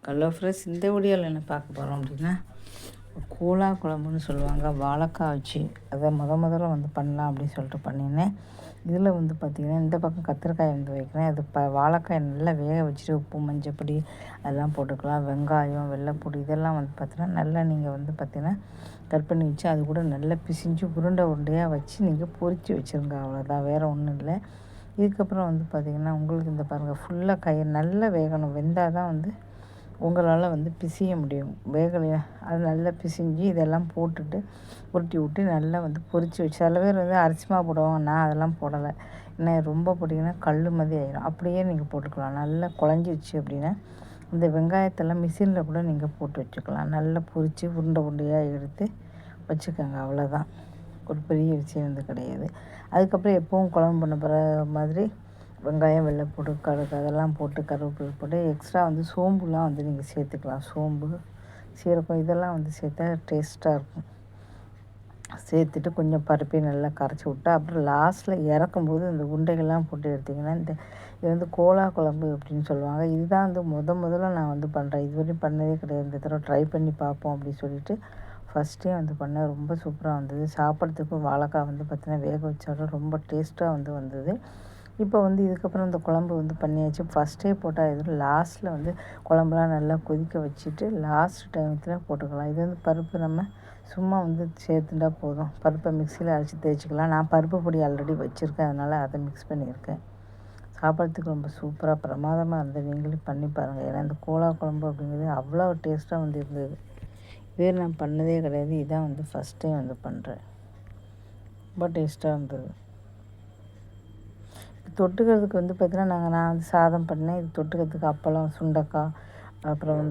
Hello friends, இந்த வீடியோவில் என்ன பார்க்க போகிறோம் அப்படின்னா, கூழா குழம்புன்னு சொல்லுவாங்க. வாழைக்காய் வச்சு அதை முதல்ல பண்ணலாம் அப்படின்னு சொல்லிட்டு பண்ணினேன். இதில் பார்த்திங்கன்னா இந்த பக்கம் கத்திரிக்காய் வைக்கிறேன். அது வாழைக்காய் நல்லா வேக வச்சுட்டு உப்பு மஞ்சப்பொடி அதெல்லாம் போட்டுக்கலாம். வெங்காயம் வெள்ளைப்பூடி இதெல்லாம் பார்த்திங்கன்னா நல்லா நீங்கள் பார்த்திங்கன்னா கட் பண்ணி வச்சு அது கூட நல்லா பிசிஞ்சு உருண்டையாக வச்சு நீங்கள் பொரித்து வச்சுருங்க. அவ்வளோதான், வேறு ஒன்றும் இல்லை. இதுக்கப்புறம் பார்த்திங்கன்னா உங்களுக்கு இந்த பாருங்கள், ஃபுல்லாக நல்லா வேகணும். வெந்தால் தான் உங்களால் பிசிய முடியும். வேகலையா அது நல்லா பிசிஞ்சு இதெல்லாம் போட்டுட்டு உருட்டி விட்டு நல்லா பொரித்து வச்சு, சில பேர் அரிசி மாவு போடுவாங்க. நான் அதெல்லாம் போடலை. ஏன்னா ரொம்ப போட்டிங்கன்னா கல் மாதிரி ஆயிடும். அப்படியே நீங்கள் போட்டுக்கலாம். நல்லா குழஞ்சிடுச்சு அப்படின்னா இந்த வெங்காயத்தெல்லாம் மிஷினில் கூட நீங்கள் போட்டு வச்சுக்கலாம். நல்லா பொரித்து உருண்டையாக எடுத்து வச்சுக்கோங்க. அவ்வளோதான், ஒரு பெரிய விஷயம் கிடையாது. அதுக்கப்புறம் எப்பவும் குழம்பு பண்ண போகிற மாதிரி வெங்காயம் வெள்ளைப்பூடு கடுகு அதெல்லாம் போட்டு கருவேப்பிலை போட்டு எக்ஸ்ட்ரா சோம்புலாம் நீங்கள் சேர்த்துக்கலாம். சோம்பு சீரகம் இதெல்லாம் சேர்த்தா டேஸ்ட்டாக இருக்கும். சேர்த்துட்டு கொஞ்சம் பருப்பையும் நல்லா கரைச்சி விட்டு அப்புறம் லாஸ்ட்டில் இறக்கும்போது இந்த உருண்டைகள்லாம் போட்டு எடுத்திங்கன்னா இது கோலா குழம்பு அப்படின்னு சொல்லுவாங்க. இதுதான் முதல்ல நான் பண்ணுறேன். இதுவரையும் பண்ணதே கிடையாது. இந்த தடவை ட்ரை பண்ணி பார்ப்போம் அப்படின்னு சொல்லிட்டு ஃபஸ்ட்டே பண்ணேன். ரொம்ப சூப்பராக வந்தது. சாப்பிட்றதுக்கும் வாழைக்காய் பார்த்திங்கன்னா வேக வச்சாலும் ரொம்ப டேஸ்ட்டாக வந்தது. இப்போ இதுக்கப்புறம் இந்த குழம்பு பண்ணியாச்சு. ஃபஸ்ட்டே போட்டால் எதுவும் லாஸ்ட்டில் குழம்புலாம் நல்லா கொதிக்க வச்சுட்டு லாஸ்ட் டைமத்தில் போட்டுக்கலாம். இது பருப்பு நம்ம சும்மா சேர்த்துட்டா போதும். பருப்பை மிக்சியில் அரைச்சி தேய்ச்சிக்கலாம். நான் பருப்பு பொடி ஆல்ரெடி வச்சுருக்கேன், அதனால் அதை மிக்ஸ் பண்ணியிருக்கேன். சாப்பிட்றதுக்கு ரொம்ப சூப்பராக பிரமாதமாக இருந்தது. நீங்களும் பண்ணி பாருங்கள். ஏன்னா இந்த கோலா குழம்பு அப்படிங்கிறது அவ்வளோ டேஸ்ட்டாக இருந்தது. இதே நான் பண்ணதே கிடையாது. இதான் ஃபஸ்ட் டைம் பண்ணுறேன். ரொம்ப டேஸ்ட்டாக இருந்தது. தொட்டுக்கிறதுக்கு பார்த்திங்கன்னா நான் சாதம் பண்ணேன். இது தொட்டுக்கிறதுக்கு அப்பளம், சுண்டைக்காய், அப்புறம்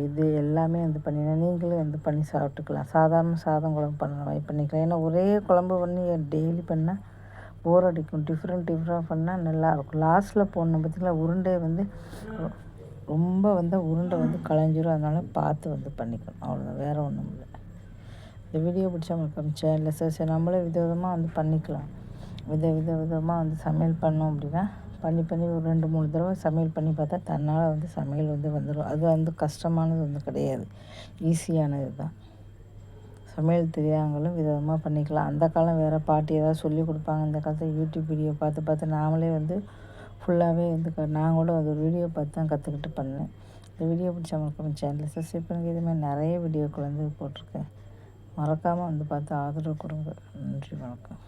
இது எல்லாமே பண்ணினேன். நீங்களும் பண்ணி சாப்பிட்டுக்கலாம். சாதாரண சாதம் குழம்பு பண்ணுற மாதிரி பண்ணிக்கலாம். ஏன்னா ஒரே குழம்பு பண்ணி டெய்லி பண்ணால் போர் அடிக்கும். டிஃப்ரெண்ட் பண்ணால் நல்லாயிருக்கும். லாஸ்ட்டில் போடணும் பார்த்திங்களா, உருண்டை ரொம்ப உருண்டை களைஞ்சிரும். அதனால் பார்த்து பண்ணிக்கணும். அவ்வளோதான், வேறு ஒன்றும் இல்லை. இந்த வீடியோ பிடிச்சா மறக்காம சேனலில் சரி நம்மளே விதவிதமாக பண்ணிக்கலாம். விதவிதமாக சமையல் பண்ணோம் அப்படின்னா பண்ணி ஒரு 2-3 தடவை சமையல் பண்ணி பார்த்தா தன்னால் சமையல் வந்துடும். அது கஷ்டமானது கிடையாது, ஈஸியானது தான். சமையல் தெரியாதவங்களும் விதமாக பண்ணிக்கலாம். அந்த காலம் வேறு, பாட்டி ஏதாவது சொல்லி கொடுப்பாங்க. இந்த காலத்தில் யூடியூப் வீடியோ பார்த்து நாமளே ஃபுல்லாகவே நான் கூட ஒரு வீடியோ பார்த்து தான் கற்றுக்கிட்டு பண்ணேன். இந்த வீடியோ பிடிச்சா மறக்காம சேனலில் சப்ஸ்கிரைப் பண்ணுங்கள். இதுமாதிரி நிறைய வீடியோக்கள் போட்டிருக்கேன். மறக்காமல் பார்த்து ஆதரவு கொடுங்க. நன்றி, வணக்கம்.